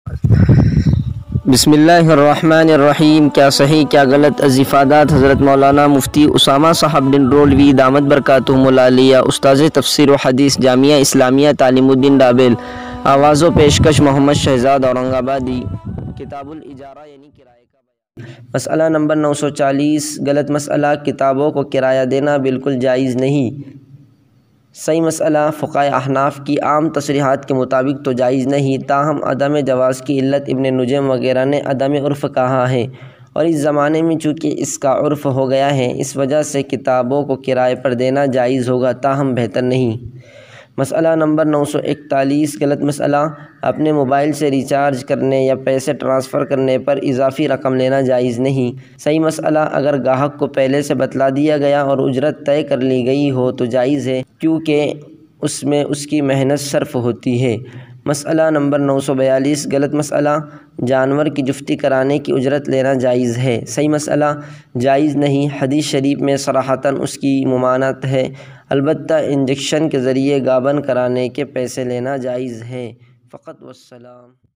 بسم اللہ الرحمن الرحیم۔ کیا صحیح کیا غلط؟ از افادات حضرت مولانا مفتی اسامہ صاحب بن رولوی دامت برکاتہم العالیہ، استاذ تفسیر و حدیث، جامعہ اسلامیہ تعلیم الدین ڈابل۔ آواز و پیشکش محمد شہزاد اورنگ آبادی۔ کتاب الاجارہ یعنی کرائے کا بیان۔ مسئلہ نمبر 940۔ غلط مسئلہ، کتابوں کو کرایہ دینا بالکل جائز نہیں۔ صحیح مسئلہ، فقہائے احناف کی عام تصریحات کے مطابق تو جائز نہیں، تاہم عدم جواز کی علت ابن نجم وغیرہ نے عدم عرف کہا ہے، اور اس زمانے میں چونکہ اس کا عرف ہو گیا ہے، اس وجہ سے کتابوں کو کرائے پر دینا جائز ہوگا، تاہم بہتر نہیں۔ مسئلہ نمبر 941۔ غلط مسئلہ، اپنے موبائل سے ریچارج کرنے یا پیسے ٹرانسفر کرنے پر اضافی رقم لینا جائز نہیں۔ صحیح مسئلہ، اگر گاہک کو پہلے سے بتلا دیا گیا اور اجرت طے کر لی گئی ہو تو جائز ہے، کیونکہ اس میں اس کی محنت صرف ہوتی ہے۔ مسئلہ نمبر 942۔ غلط مسئلہ، جانور کی جفتی کرانے کی اجرت لینا جائز ہے۔ صحیح مسئلہ، جائز نہیں، حدیث شریف میں صراحتاً اس کی ممانعت ہے، البتہ انجیکشن کے ذریعے گابن کرانے کے پیسے لینا جائز ہے۔ فقط والسلام۔